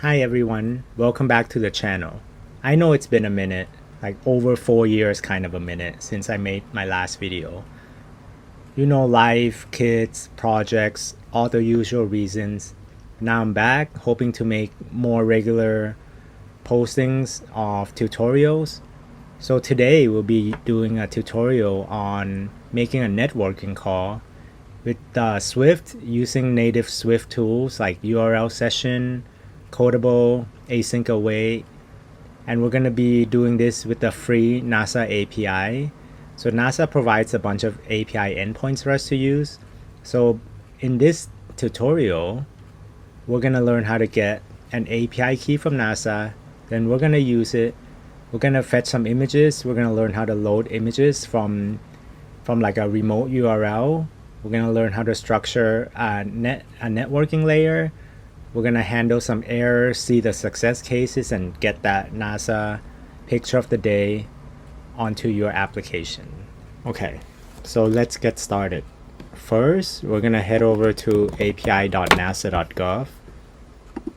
Hi everyone, welcome back to the channel. I know it's been a minute, like over 4 years kind of a minute since I made my last video. You know, life, kids, projects, all the usual reasons. Now I'm back, hoping to make more regular postings of tutorials. So today we'll be doing a tutorial on making a networking call with Swift using native Swift tools like URLSession, Codable, Async Await, and we're going to be doing this with the free NASA API. So NASA provides a bunch of API endpoints for us to use. So in this tutorial, we're going to learn how to get an API key from NASA, then we're going to use it. We're going to fetch some images. We're going to learn how to load images from like a remote URL. We're going to learn how to structure a networking layer. We're going to handle some errors, see the success cases, and get that NASA picture of the day onto your application. Okay, so let's get started. First, we're going to head over to api.nasa.gov.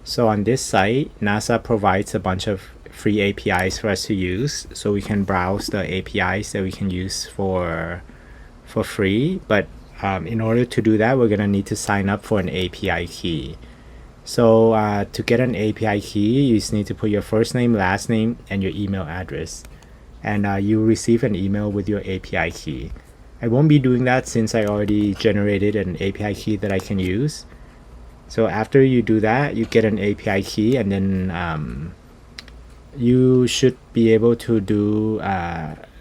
So on this site, NASA provides a bunch of free APIs for us to use. So we can browse the APIs that we can use for free. But in order to do that, we're going to need to sign up for an API key. So to get an API key, you just need to put your first name, last name, and your email address. And you will receive an email with your API key. I won't be doing that since I already generated an API key that I can use. So after you do that, you get an API key, and then you should be able to do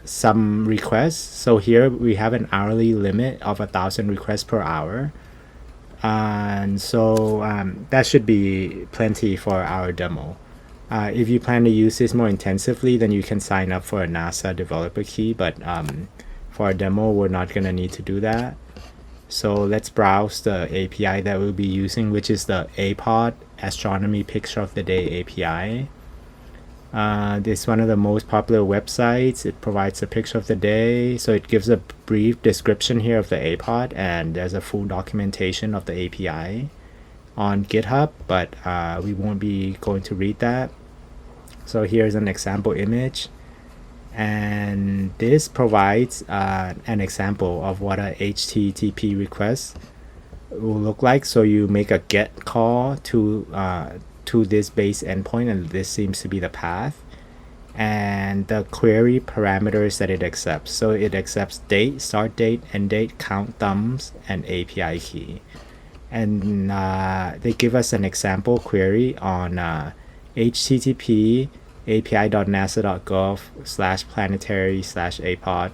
some requests. So here we have an hourly limit of 1,000 requests per hour. And so that should be plenty for our demo. If you plan to use this more intensively, then you can sign up for a NASA developer key, but for our demo, we're not going to need to do that. So let's browse the API that we'll be using, which is the APOD, Astronomy Picture of the Day API. This is one of the most popular websites. It provides a picture of the day. So it gives a brief description here of the APOD, and there's a full documentation of the API on GitHub, but we won't be going to read that. So here's an example image, and this provides an example of what a HTTP request will look like. So you make a GET call to this base endpoint, and this seems to be the path, and the query parameters that it accepts. So it accepts date, start date, end date, count thumbs, and API key. And they give us an example query on http api.nasa.gov/planetary/apod,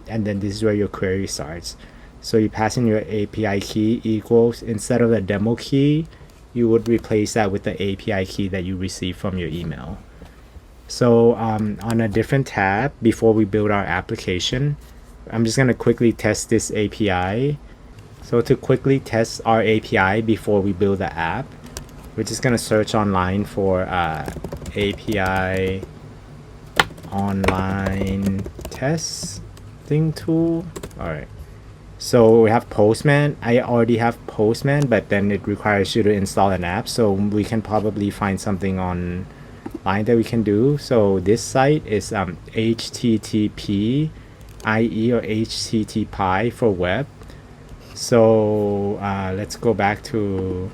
and then this is where your query starts. So you pass in your API key equals, instead of the demo key, you would replace that with the API key that you receive from your email. So on a different tab, before we build our application, I'm just going to quickly test this API. So to quickly test our API before we build the app, we're just going to search online for API online testing tool. All right. So we have Postman. I already have Postman, but then it requires you to install an app. So we can probably find something online that we can do. So this site is HTTP IE or HTTPie for web. So let's go back to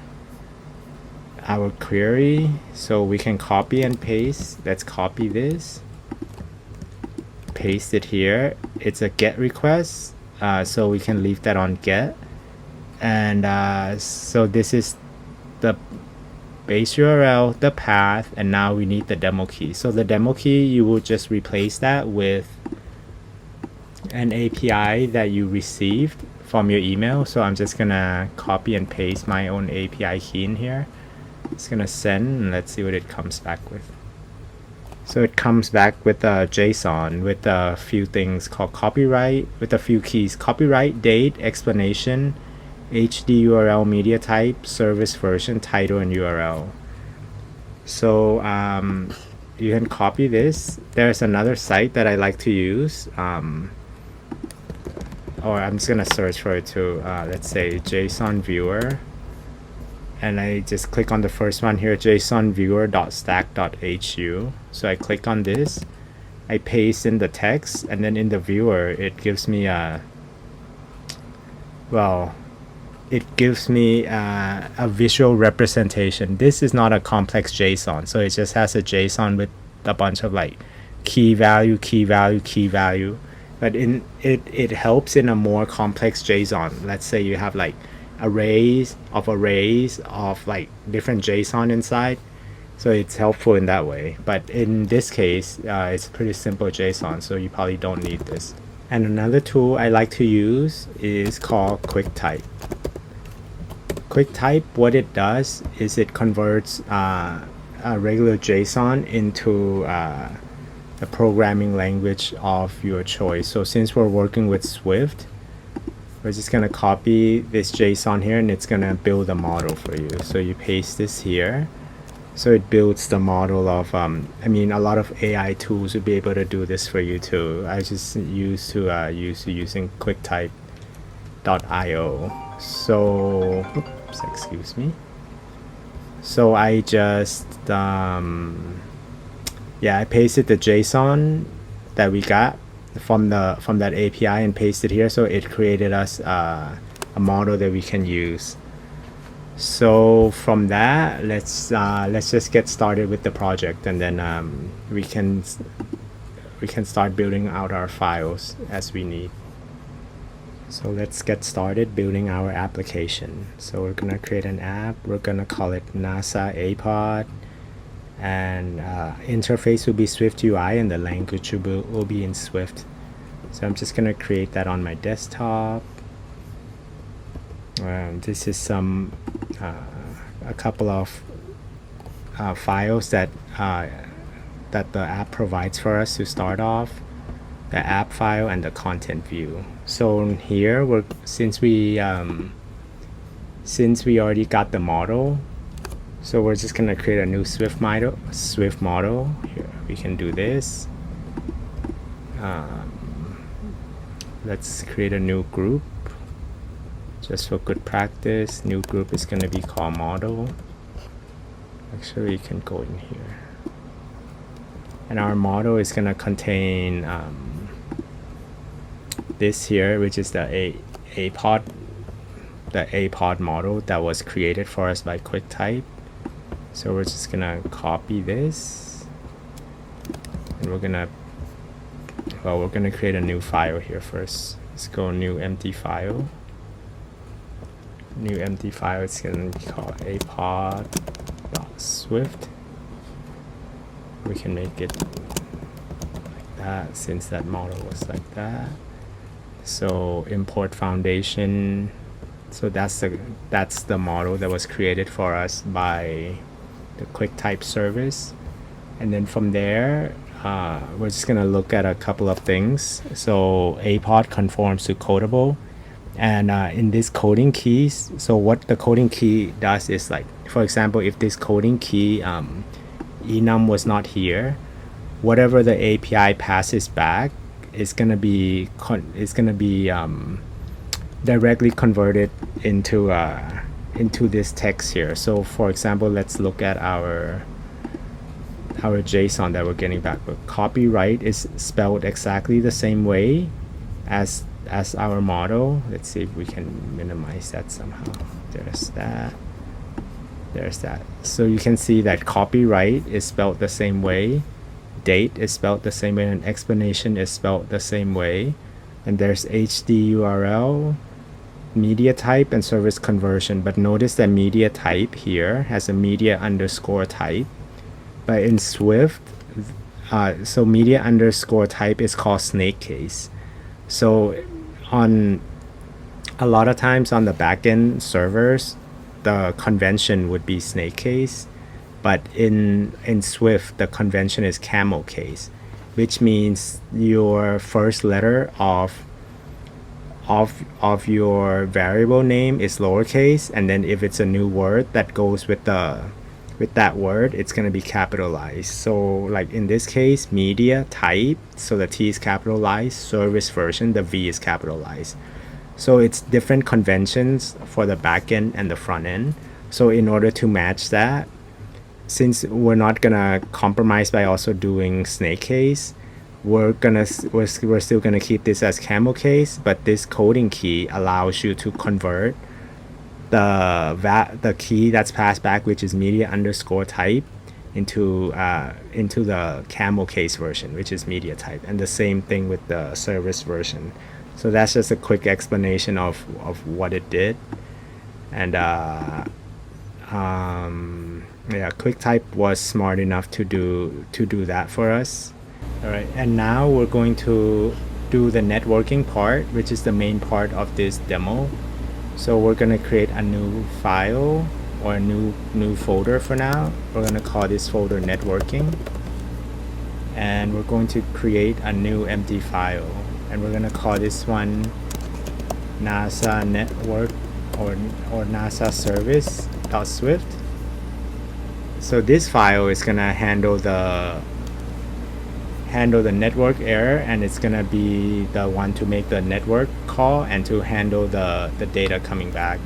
our query. So we can copy and paste. Let's copy this, paste it here. It's a GET request. So we can leave that on GET, and so this is the base URL, the path, and now we need the demo key. So the demo key, you will just replace that with an API that you received from your email. So I'm just gonna copy and paste my own API key in here. It's gonna send, and let's see what it comes back with. So it comes back with a JSON with a few things called copyright, with a few keys: copyright, date, explanation, HD URL, media type, service version, title, and URL. So you can copy this. There's another site that I like to use, or I'm just gonna search for it too. Let's say JSON viewer. and I just click on the first one here, JSON viewer.stack.hu. So I click on this, I paste in the text, and then in the viewer it gives me a visual representation. This is not a complex JSON, so it just has a JSON with a bunch of like key value, but it helps in a more complex JSON. Let's say you have like arrays of like different JSON inside, so it's helpful in that way. But in this case, it's pretty simple JSON, so you probably don't need this. And another tool I like to use is called QuickType. QuickType, what it does is it converts a regular JSON into a programming language of your choice. So since we're working with Swift, we're just going to copy this JSON here, and it's going to build a model for you. So you paste this here. So it builds the model of, I mean, a lot of AI tools would be able to do this for you too. I just used to using QuickType.io. So, oops, excuse me. So I just, I pasted the JSON that we got from that API and pasted here. So it created us a model that we can use. So from that, let's just get started with the project, and then we can start building out our files as we need. So let's get started building our application. So we're gonna create an app. We're gonna call it NASA APOD, and interface will be SwiftUI, and the language will be in Swift. So I'm just gonna create that on my desktop. This is a couple of files that the app provides for us to start off. The app file and the content view. So here, since we already got the model, so we're just gonna create a new Swift model. Here we can do this. Let's create a new group. Just for good practice, new group is going to be called model. Actually, you can go in here. And our model is going to contain this here, which is the APOD model that was created for us by QuickType. So we're just going to copy this. And we're going to create a new file here first. Let's go new empty file. New empty file, it's going to be called apod.swift. We can make it like that since that model was like that. So import foundation. So that's the model that was created for us by the QuickType service. And then from there, we're just going to look at a couple of things. So APOD conforms to Codable. And in this coding keys, so what the coding key does is, like, for example, if this coding key enum was not here, whatever the API passes back is gonna be directly converted into this text here. So for example, let's look at our JSON that we're getting back. Copyright is spelled exactly the same way as our model. Let's see if we can minimize that somehow. There's that. So you can see that copyright is spelled the same way, date is spelled the same way, and explanation is spelled the same way. And there's HD URL, media type, and service conversion. But notice that media type here has a media underscore type. But in Swift, so media underscore type is called snake case. So on a lot of times on the backend servers, the convention would be snake case, but in Swift the convention is camel case, which means your first letter of your variable name is lowercase, and then if it's a new word that goes with that word, it's going to be capitalized. So like in this case, media type, so the T is capitalized, service version, the V is capitalized. So it's different conventions for the back end and the front end. So in order to match that, since we're not gonna compromise by also doing snake case, we're still gonna keep this as camel case, but this coding key allows you to convert the key that's passed back, which is media underscore type, into the camel case version, which is media type, and the same thing with the service version. So that's just a quick explanation of what it did. And yeah, QuickType was smart enough to do that for us. All right, and now we're going to do the networking part, which is the main part of this demo. So we're going to create a new file or a new folder for now. We're going to call this folder networking, and we're going to create a new empty file, and we're going to call this one NASA network or NASA service.swift. So this file is going to handle the network error, and it's going to be the one to make the network call and to handle the data coming back.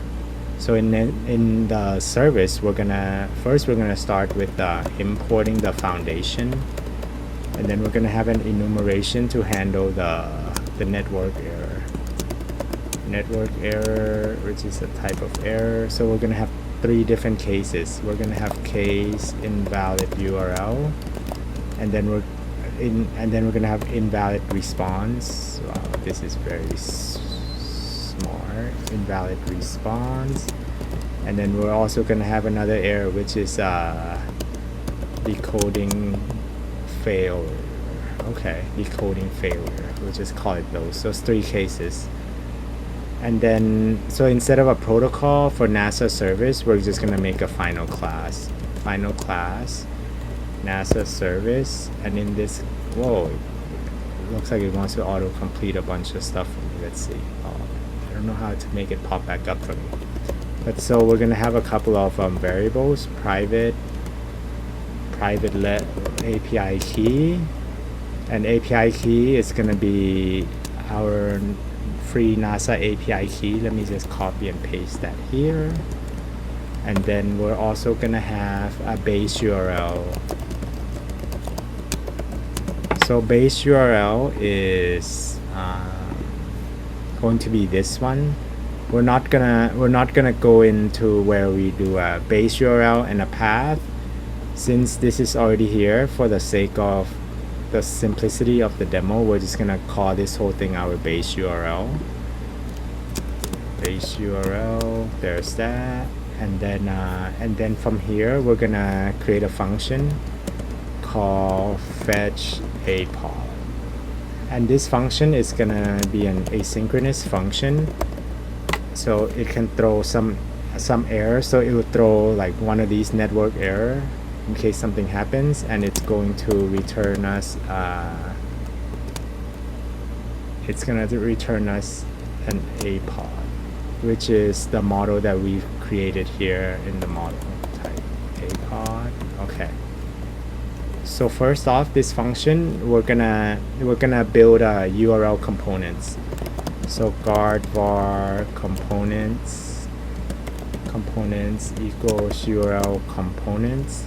So in the service, we're gonna start with importing the foundation, and then we're gonna have an enumeration to handle the network error, which is a type of error. So we're gonna have 3 different cases. We're gonna have case invalid URL, and then we're gonna have invalid response. Wow, this is very smart. Invalid response, and then we're also gonna have another error, which is decoding failure. Okay, decoding failure. We'll just call it those 3 cases. And then, so instead of a protocol for NASA service, we're just gonna make a final class NASA service. And in this, whoa, it looks like it wants to auto complete a bunch of stuff for me. Let's see. I don't know how to make it pop back up for me. But so we're gonna have a couple of variables: private let API key, and API key is gonna be our free NASA API key. Let me just copy and paste that here. And then we're also gonna have a base URL. So base URL is going to be this one. We're not gonna go into where we do a base URL and a path, since this is already here. For the sake of the simplicity of the demo, we're just gonna call this whole thing our base URL. Base URL, there's that. And then from here we're gonna create a function called fetch APOD, and this function is gonna be an asynchronous function, so it can throw some error. So it will throw like one of these network error in case something happens, and it's going to return us an APOD, which is the model that we've created here in the model type APOD. Okay. So first off, this function, we're gonna build URL components. So guard var components equals URL components,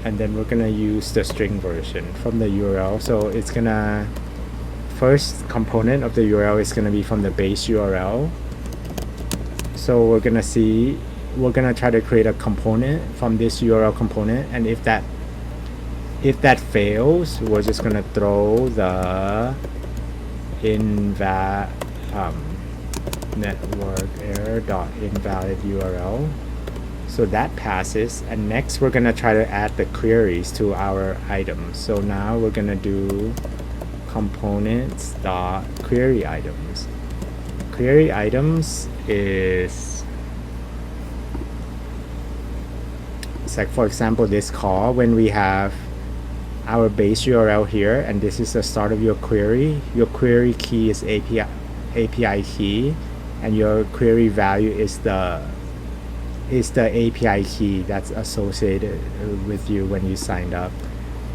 and then we're gonna use the string version from the URL. So it's gonna, first component of the URL is gonna be from the base URL. So we're gonna try to create a component from this URL component, and if that fails, we're just gonna throw the network error dot invalid URL. So that passes, and next we're gonna try to add the queries to our items. So now we're gonna do components dot query items. Query items is, it's like, for example, this call, when we have our base URL here, and this is the start of your query key is API key, and your query value is the API key that's associated with you when you signed up.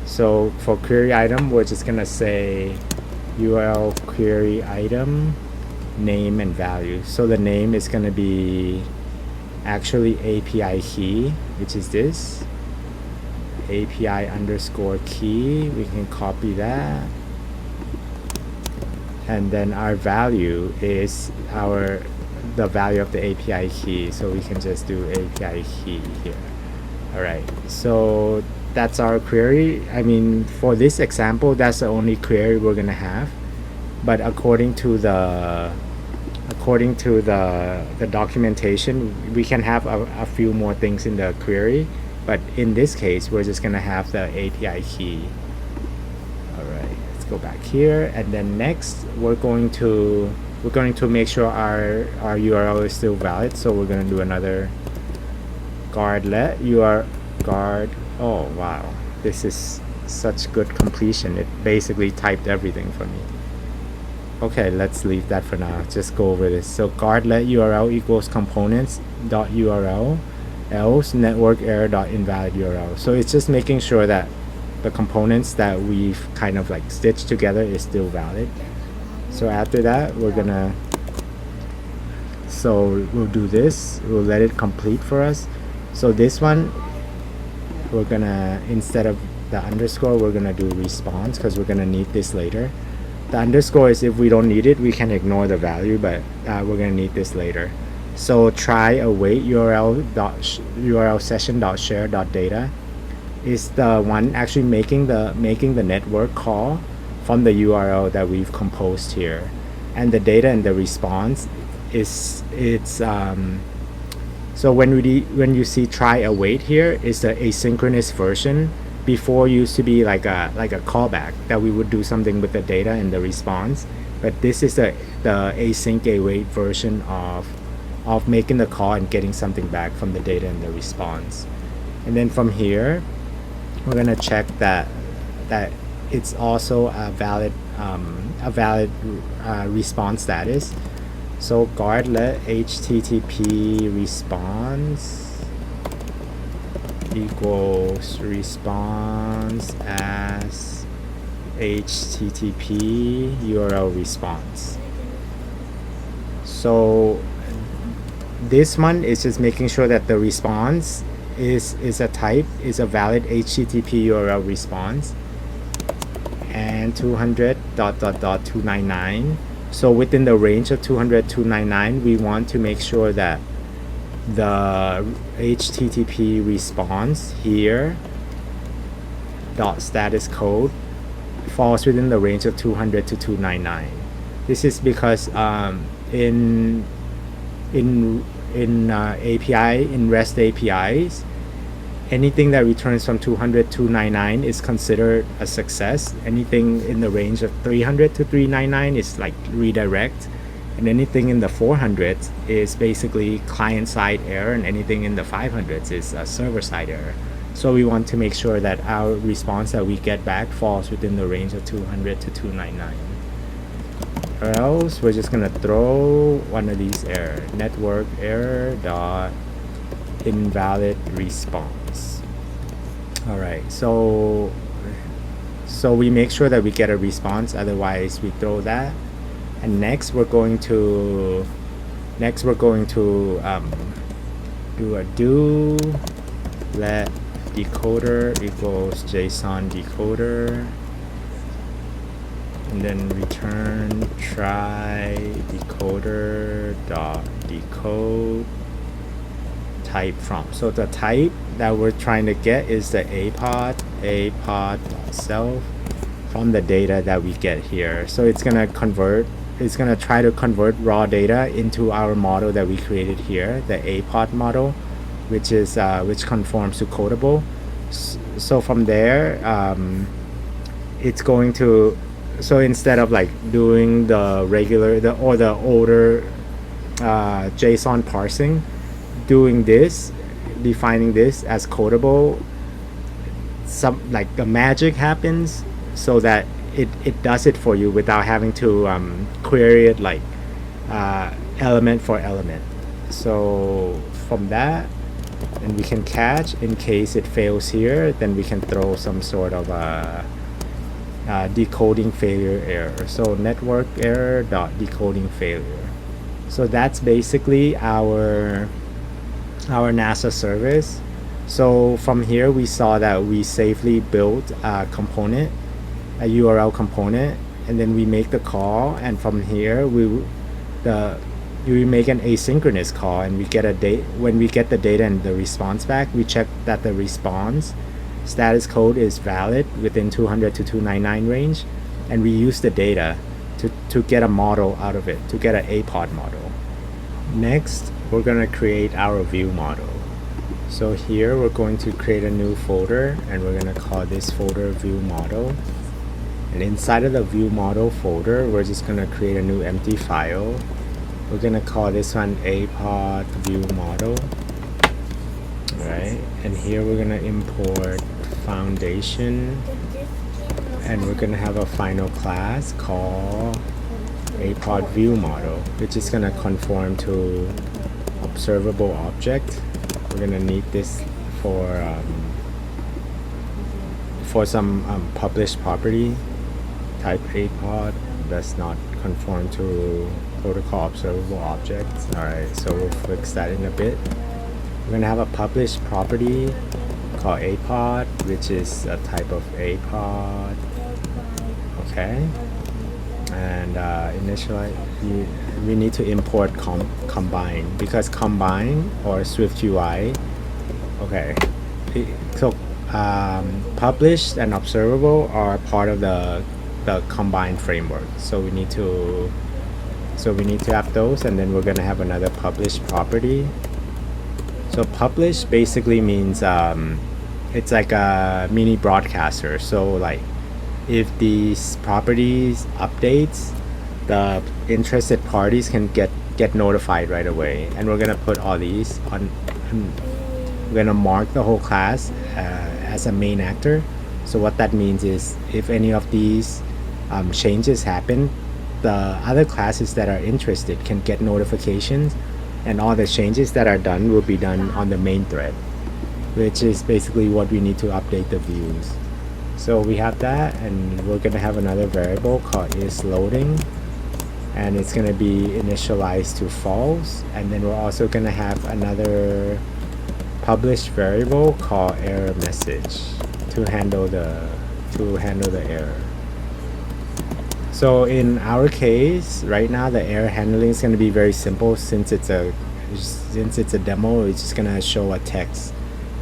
So for query item, we're just gonna say URL query item name and value. So the name is gonna be actually API key, which is this API underscore key. We can copy that, and then our value is the value of the API key, so we can just do API key here. All right, so that's our query. I mean, for this example, that's the only query we're gonna have, but according to the documentation, we can have a few more things in the query, but in this case we're just gonna have the API key. All right, let's go back here, and then next we're going to make sure our URL is still valid, so we're going to do another guard-let guard. Oh wow, this is such good completion. It basically typed everything for me. Okay, let's leave that for now. Just go over this. So guard-let URL equals components.url else network error dot invalid URL. So it's just making sure that the components that we've kind of like stitched together is still valid. So after that, we'll do this. We'll let it complete for us. So this one, we're gonna, instead of the underscore, we're gonna do response, because we're gonna need this later. The underscore is if we don't need it, we can ignore the value, but we're gonna need this later. So try await URLSession.share.data is the one actually making the network call from the URL that we've composed here, and the data and the response is so when you see try await here, is the asynchronous version. Before used to be like a callback that we would do something with the data and the response, but this is the async await version of making the call and getting something back from the data and the response. And then from here, we're gonna check that it's also a valid response status. So guard-let HTTP response equals response as HTTP URL response. So this one is just making sure that the response is a valid HTTP URL response, and 200.299. So within the range of 200.299, we want to make sure that the HTTP response here dot status code falls within the range of 200 to 299. This is because in REST APIs, anything that returns from 200 to 299 is considered a success. Anything in the range of 300 to 399 is like redirect, and anything in the 400s is basically client-side error, and anything in the 500s is a server-side error. So we want to make sure that our response that we get back falls within the range of 200 to 299. Or else we're just gonna throw one of these error, network error dot invalid response. All right, so we make sure that we get a response, otherwise we throw that. And next we're going to do a do let decoder equals JSON decoder, and then return try decoder dot decode type from. So the type that we're trying to get is the apod.self from the data that we get here. So it's gonna try to convert raw data into our model that we created here, the APOD model, which conforms to Codable. So from there, it's going to, so instead of like doing the older JSON parsing, doing this, defining this as Codable, the magic happens, so that it does it for you without having to query it like element for element. So from that, and we can catch in case it fails here, then we can throw some sort of decoding failure error. So network error dot decoding failure. So that's basically our our NASA service. So from here we saw that we safely built a component, a URL component, and then we make the call, and from here we make an asynchronous call, and we get a date. When we get the data and the response back, we check that the response status code is valid within 200 to 299 range, and we use the data to get a model out of it, to get an APOD model. Next, we're going to create our view model. So here we're going to create a new folder, and we're going to call this folder view model. And inside of the view model folder, we're just going to create a new empty file. We're going to call this one APOD view model. Right, and here we're going to import foundation, and we're going to have a final class called APOD view model, which is going to conform to observable object. We're going to need this for some published property type APOD does not conform to protocol observable objects. Alright, so we'll fix that in a bit. We're going to have a published property called APOD, which is a type of APOD. Okay, and initially we need to import combine, because combine or SwiftUI. Okay, so published and observable are part of the combine framework. So we need to have those, and then we're going to have another published property. So publish basically means it's like a mini broadcaster. So like if these properties updates, the interested parties can get notified right away. And we're gonna put all these on. We're gonna mark the whole class as a main actor. So what that means is if any of these changes happen, the other classes that are interested can get notifications, and all the changes that are done will be done on the main thread, which is basically what we need to update the views. So we have that, and we're going to have another variable called isLoading, and it's going to be initialized to false. And then we're also going to have another published variable called error message to handle the error. So in our case, right now the error handling is going to be very simple. Since it's a demo, it's just going to show a text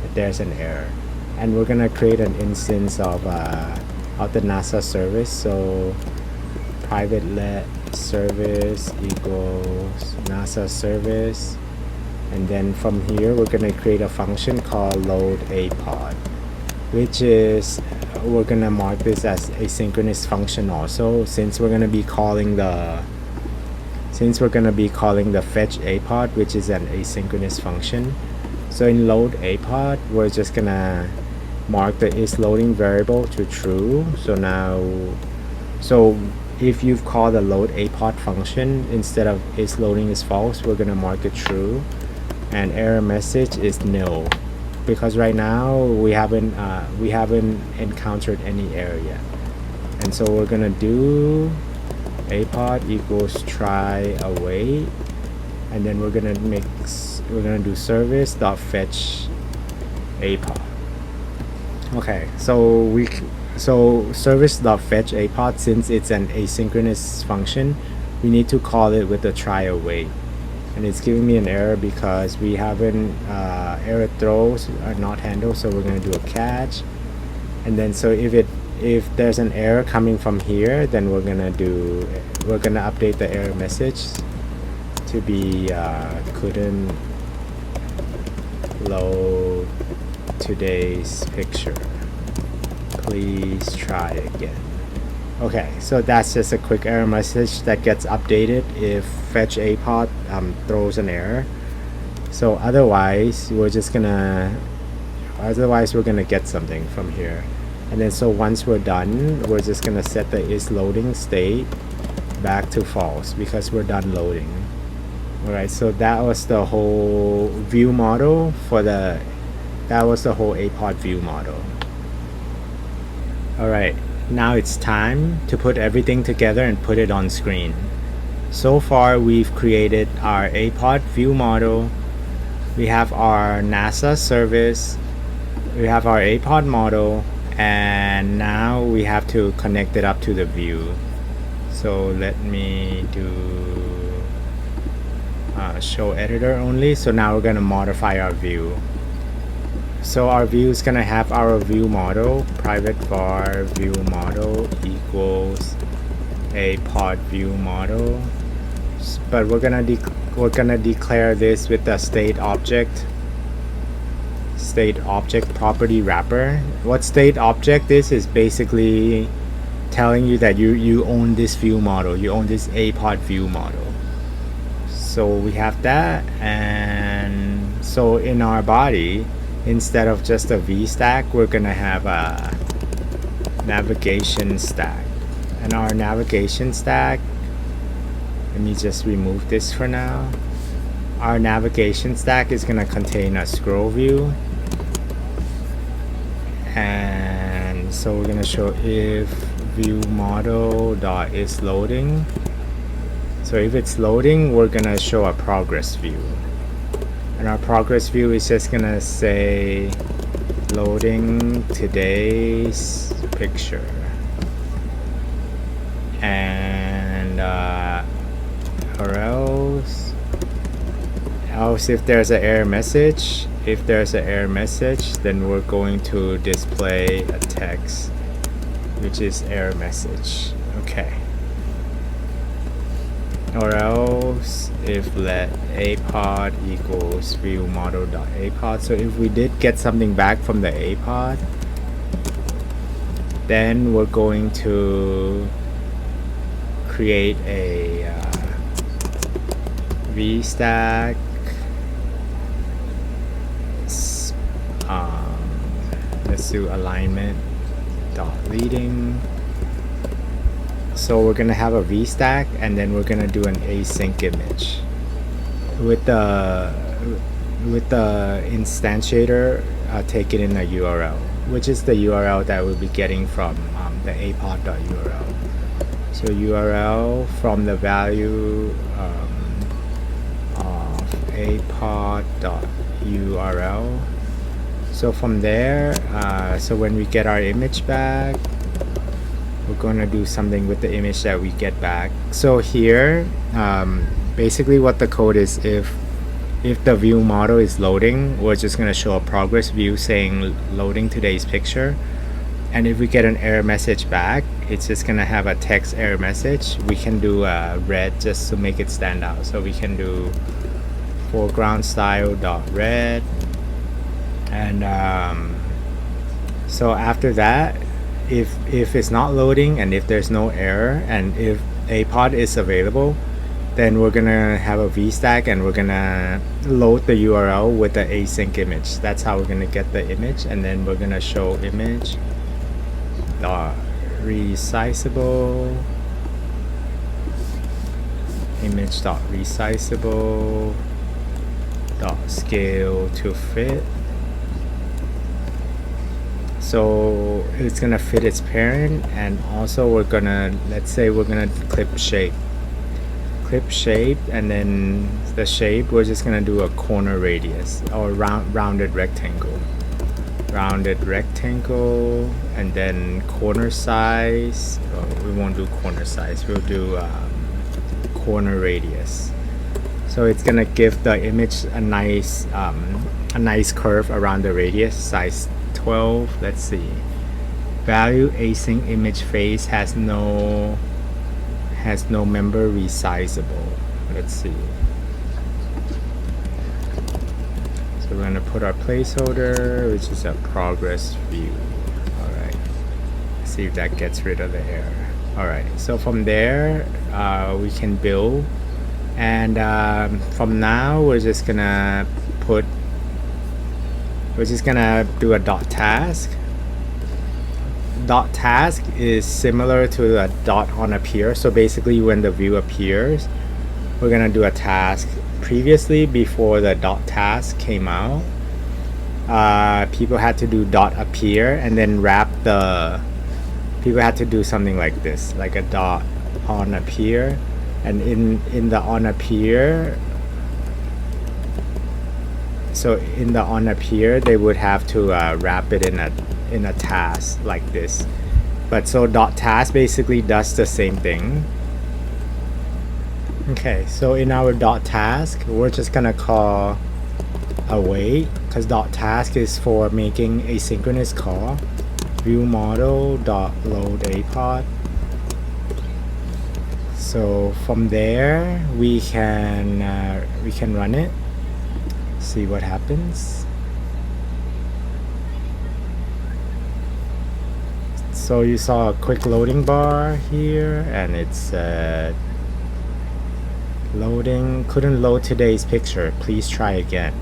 that there's an error, and we're going to create an instance of the NASA service. So private let service equals NASA service, and then from here we're going to create a function called load APOD, which is, we're going to mark this as asynchronous function also, since we're going to be calling the fetch APOD, which is an asynchronous function. So in load APOD, we're just going to mark the isLoading variable to true. So if you've called the load APOD function, instead of isLoading is false, we're going to mark it true, and error message is nil, because right now we haven't encountered any error yet. And so we're gonna do APOD equals try await, and then we're gonna do service.fetch APOD. Okay, so service.fetch APOD, since it's an asynchronous function, we need to call it with the try await. And it's giving me an error because we haven't error throws are not handled, so we're going to do a catch. And then so if there's an error coming from here, then we're going to update the error message to be couldn't load today's picture, please try again. Okay, so that's just a quick error message that gets updated if fetch APOD throws an error. So otherwise we're gonna get something from here. And then so once we're done, we're just gonna set the isLoading state back to false because we're done loading. Alright, so that was the whole view model that was the whole APOD view model. Alright, now it's time to put everything together and put it on screen. So far we've created our APOD view model, we have our NASA service, we have our APOD model, and now we have to connect it up to the view. So let me do show editor only. So now we're going to modify our view. So our view is going to have our view model, private var view model equals APOD view model. But we're gonna declare this with the state object property wrapper. What state object is basically telling you that you own this view model, you own this APOD view model. So we have that, and so in our body, instead of just a VStack, we're gonna have a NavigationStack. And our NavigationStack, let me just remove this for now. Our NavigationStack is gonna contain a scroll view, and so we're gonna show if view model dot is loading. So if it's loading, we're gonna show a progress view, and our progress view is just gonna say loading today's picture, and or else if there's an error message, then we're going to display a text which is error message. Okay. Or else if let apod equals view model dot apod. So if we did get something back from the apod, then we're going to create a VStack let's do alignment dot leading. So we're gonna have a VStack, and then we're gonna do an async image with the instantiator taken in a URL, which is the URL that we'll be getting from the apod.url. So URL from the value of apod.url. So from there, so when we get our image back, we're going to do something with the image that we get back. So here, basically what the code is, if the view model is loading, we're just going to show a progress view saying loading today's picture. And if we get an error message back, it's just going to have a text error message. We can do red just to make it stand out. So we can do foreground style dot red. And so after that, if it's not loading and if there's no error and if APOD is available, then we're gonna have a VStack and we're gonna load the URL with the async image. That's how we're gonna get the image, and then we're gonna show image dot resizable, image dot resizable dot scale to fit. So it's gonna fit its parent, and also we're gonna, let's say we're gonna clip shape, and then the shape we're just gonna do a corner radius or rounded rectangle, and then corner size. We won't do corner size. We'll do corner radius. So it's gonna give the image a nice curve around the radius, size 12. Let's see. Value async image face has no member resizable. Let's see. So we're gonna put our placeholder, which is a progress view. All right. See if that gets rid of the error. All right. So from there, we can build, and from now we're just gonna do a dot task. Dot task is similar to a dot on appear. So basically when the view appears, we're gonna do a task. Previously, before the dot task came out, people had to do dot appear and then wrap the, people had to do something like this, like a dot on appear, and in the on appear, so in the on appear they would have to wrap it in a task like this. But so dot task basically does the same thing. Okay, so in our dot task we're just gonna call await, because dot task is for making asynchronous call. View model dot load APOD. So from there we can run it, see what happens. So you saw a quick loading bar here, and it's loading, couldn't load today's picture, please try again.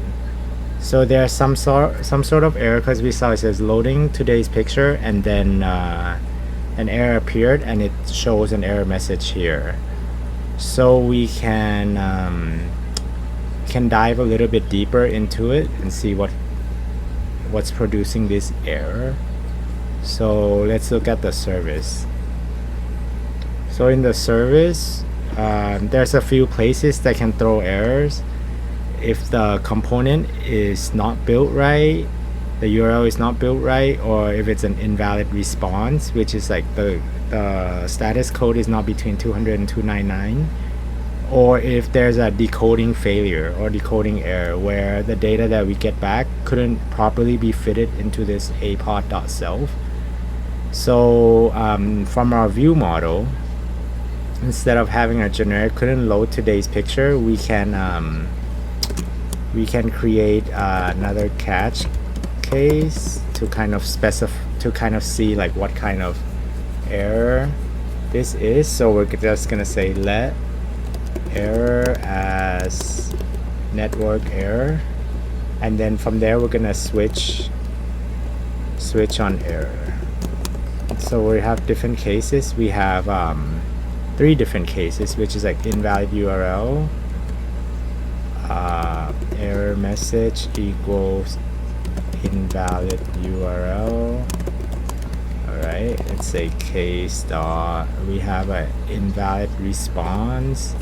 So there's some sort of error, because we saw it says loading today's picture, and then an error appeared and it shows an error message here. So we can dive a little bit deeper into it and see what's producing this error. So let's look at the service. So in the service, there's a few places that can throw errors. If the component is not built right, the URL is not built right, or if it's an invalid response, which is like the status code is not between 200 and 299, or if there's a decoding failure or decoding error where the data that we get back couldn't properly be fitted into this apod.self. So from our view model, instead of having a generic couldn't load today's picture, we can create another catch case to kind of see like what kind of error this is. So we're just gonna say let error as network error, and then from there we're gonna switch on error. So we have different cases. We have 3 different cases, which is like invalid URL, error message equals invalid URL. Alright, let's say case dot, we have an invalid response,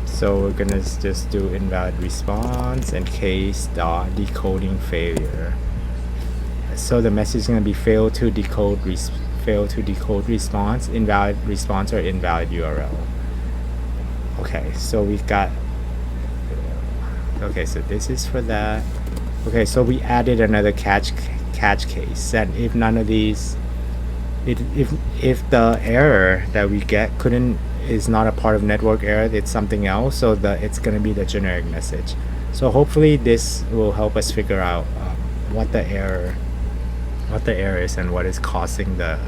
so we're gonna just do invalid response and case dot decoding failure. So the message is gonna be fail to decode response, invalid response, or invalid URL. Okay, so we've got, okay, so this is for that. Okay, so we added another catch case, and if none of these, if the error that we get is not a part of network error, it's something else, so it's going to be the generic message. So hopefully this will help us figure out what the error is and what is causing the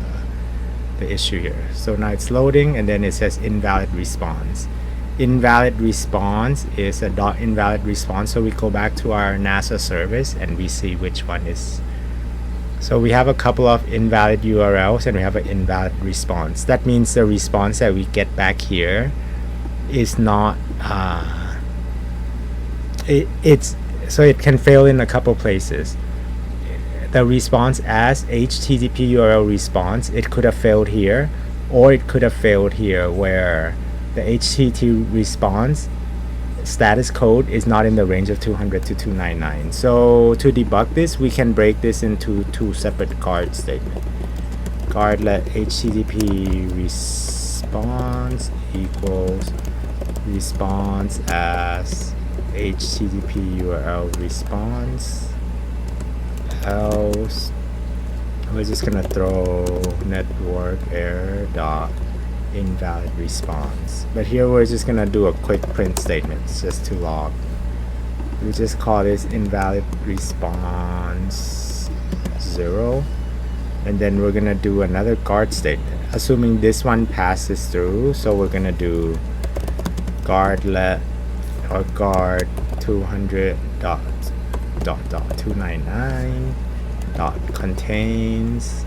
issue here. So now it's loading, and then it says invalid response. Invalid response is a dot invalid response, so we go back to our NASA service and we see which one is. So we have a couple of invalid URLs and we have an invalid response. That means the response that we get back here is not so it can fail in a couple places. The response as HTTP URL response, it could have failed here, or it could have failed here where the HTTP response status code is not in the range of 200 to 299. So to debug this, we can break this into 2 separate guard statements. Guard let HTTP response equals response as HTTP URL response, else we're just gonna throw network error dot invalid response. But here we're just gonna do a quick print statement just to log. We just call this invalid response 0, and then we're gonna do another guard statement, assuming this one passes through. So we're gonna do guard let or guard 200 dot 299 dot contains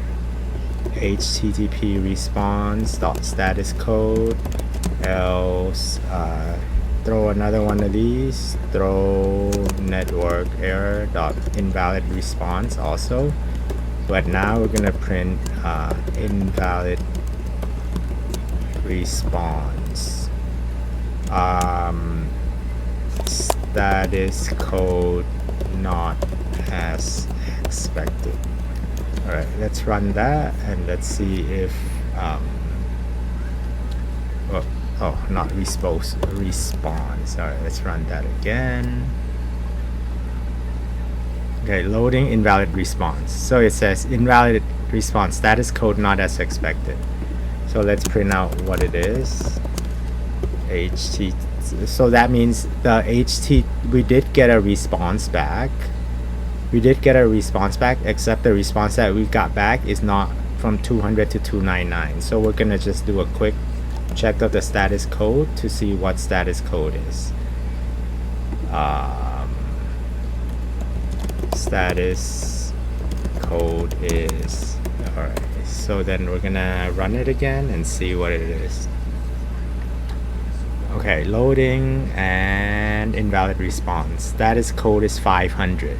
HTTP response dot status code, else throw another one of these, throw network error dot invalid response also, but now we're gonna print invalid response, status code not as expected. All right, let's run that and let's see if not response. All right, let's run that again. Okay, loading invalid response. So it says invalid response, status code not as expected. So let's print out what it is. HT. So that means the HT, we did get a response back. Except the response that we got back is not from 200 to 299. So we're gonna just do a quick check of the status code to see what status code is. Status code is, alright, so then we're gonna run it again and see what it is. Okay, loading and invalid response. Status code is 500.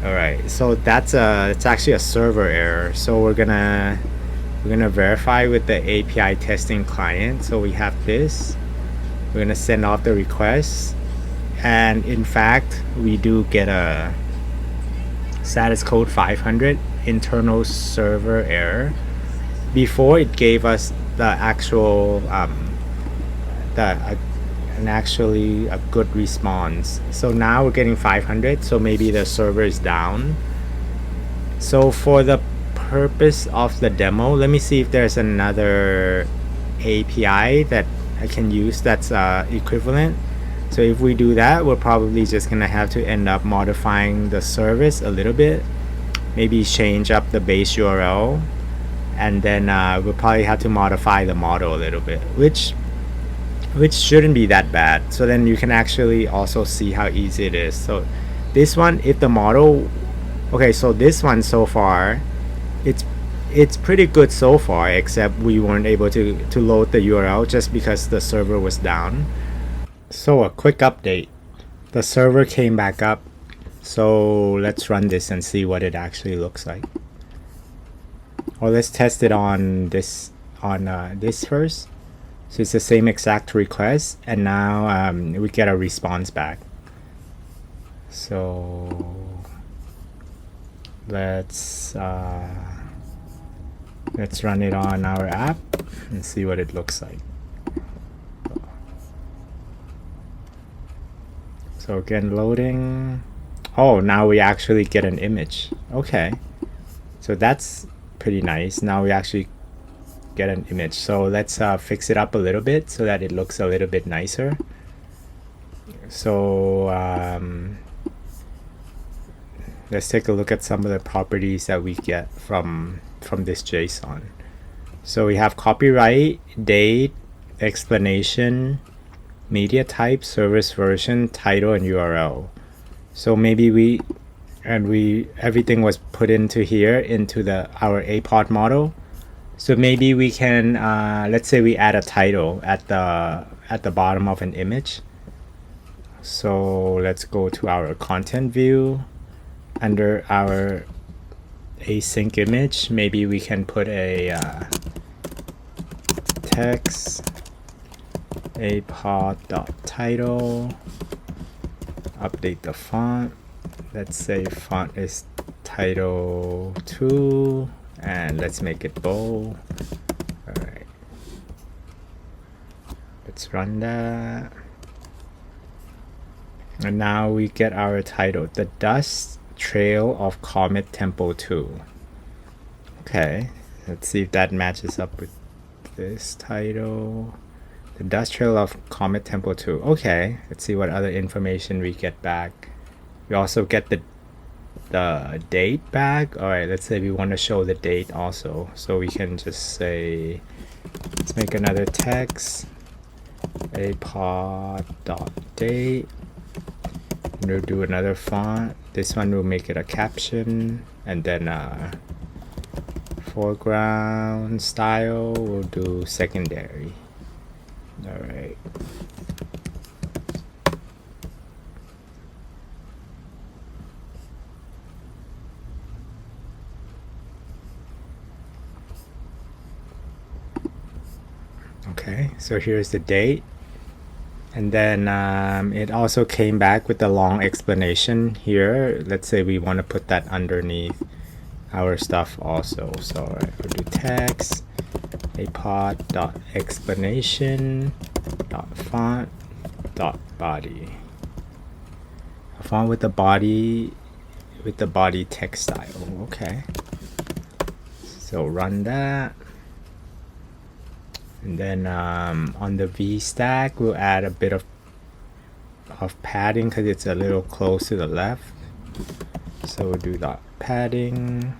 Alright, so it's actually a server error. So we're gonna verify with the API testing client. So we have this. We're gonna send off the request, and in fact we do get a status code 500 internal server error. Before it gave us the actual actually a good response. So now we're getting 500, so maybe the server is down. So for the purpose of the demo, let me see if there's another API that I can use that's equivalent. So if we do that, we're probably just gonna have to end up modifying the service a little bit, maybe change up the base URL, and then we'll probably have to modify the model a little bit, which shouldn't be that bad. So then you can actually also see how easy it is. So this one, if the model, okay, so this one so far, it's pretty good so far, except we weren't able to load the URL just because the server was down. So a quick update, the server came back up. So let's run this and see what it actually looks like. Or let's test it on this first. So it's the same exact request, and now we get a response back. So let's run it on our app and see what it looks like. So again, loading. Oh, now we actually get an image. Okay, so that's pretty nice. Now we actually get an image. So let's fix it up a little bit so that it looks a little bit nicer. So let's take a look at some of the properties that we get from this JSON. So we have copyright, date, explanation, media type, service version, title, and URL. So maybe everything was put into here into our APOD model. So maybe we can let's say we add a title at the bottom of an image. So let's go to our content view. Under our async image, maybe we can put a text apod.title, update the font. Let's say font is title 2, and let's make it bold. All right, let's run that, and now we get our title, the dust trail of Comet Tempo 2. Okay, let's see if that matches up with this title. The dust trail of Comet Tempo 2. Okay, let's see what other information we get back. We also get the date back. All right, let's say we want to show the date also. So we can just say, let's make another text, apod.date. We'll do another font. This one will make it a caption, and then foreground style we'll do secondary. All right. Okay, so here's the date. And then it also came back with a long explanation here. Let's say we want to put that underneath our stuff also. So we'll do text apod.explanation.font.body. A font with the body text style. Okay. So run that. And then on the V stack, we'll add a bit of padding because it's a little close to the left. So we'll do that padding.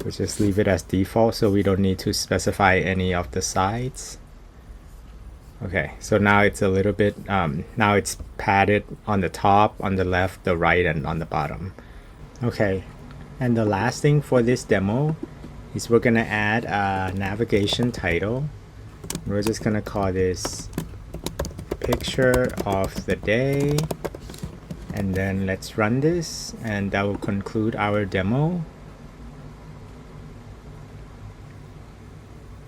We'll just leave it as default so we don't need to specify any of the sides. Okay, so now it's a little bit, now it's padded on the top, on the left, the right, and on the bottom. Okay, and the last thing for this demo is we're gonna add a navigation title. We're just gonna call this picture of the day, and then let's run this, and that will conclude our demo.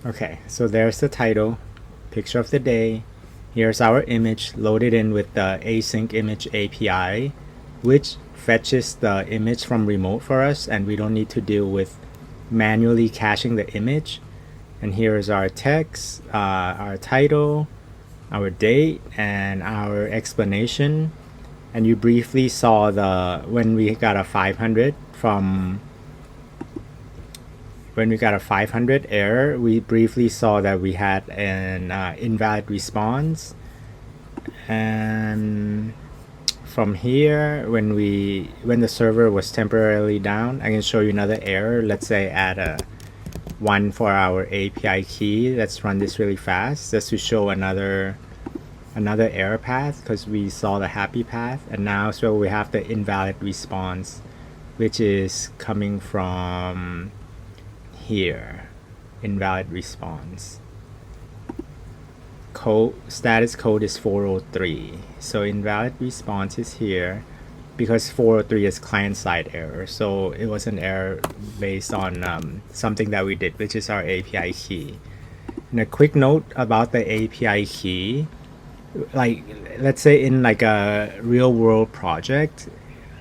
Okay, so there's the title, picture of the day. Here's our image loaded in with the async image API, which fetches the image from remote for us, and we don't need to deal with manually caching the image. And here's our text, our title, our date, and our explanation. And you briefly saw when we got a 500 error, we briefly saw that we had an invalid response. And from here, when the server was temporarily down, I can show you another error. Let's say add a 1 for our API key. Let's run this really fast just to show another error path, because we saw the happy path. And now so we have the invalid response, which is coming from here, invalid response. Status code is 403. So invalid response is here because 403 is client-side error. So it was an error based on something that we did, which is our API key. And a quick note about the API key, like let's say in like a real-world project,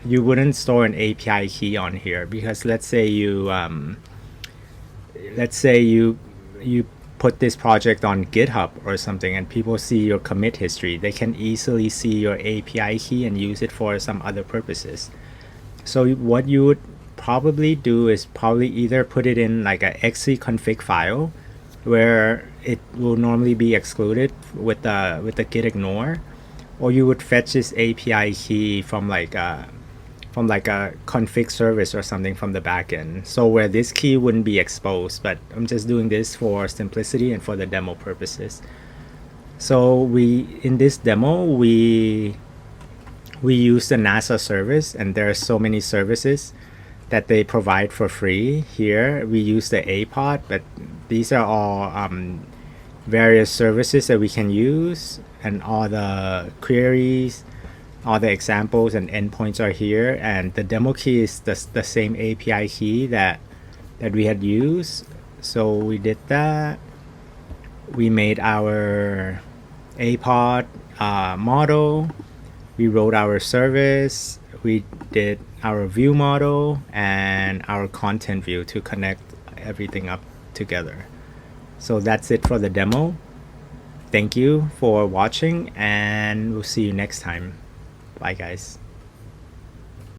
you wouldn't store an API key on here, because let's say you put this project on GitHub or something and people see your commit history, they can easily see your API key and use it for some other purposes. So what you would probably do is probably either put it in like a xc config where it will normally be excluded with the git ignore, or you would fetch this API key from like a config service or something from the backend, so where this key wouldn't be exposed. But I'm just doing this for simplicity and for the demo purposes. So in this demo we use the NASA service, and there are so many services that they provide for free. Here we use the APOD, but these are all various services that we can use, and all the queries, all the examples and endpoints are here. And the demo key is the same API key that we had used. So we did that. We made our APOD model. We wrote our service. We did our view model and our content view to connect everything up together. So that's it for the demo. Thank you for watching, and we'll see you next time. Bye guys.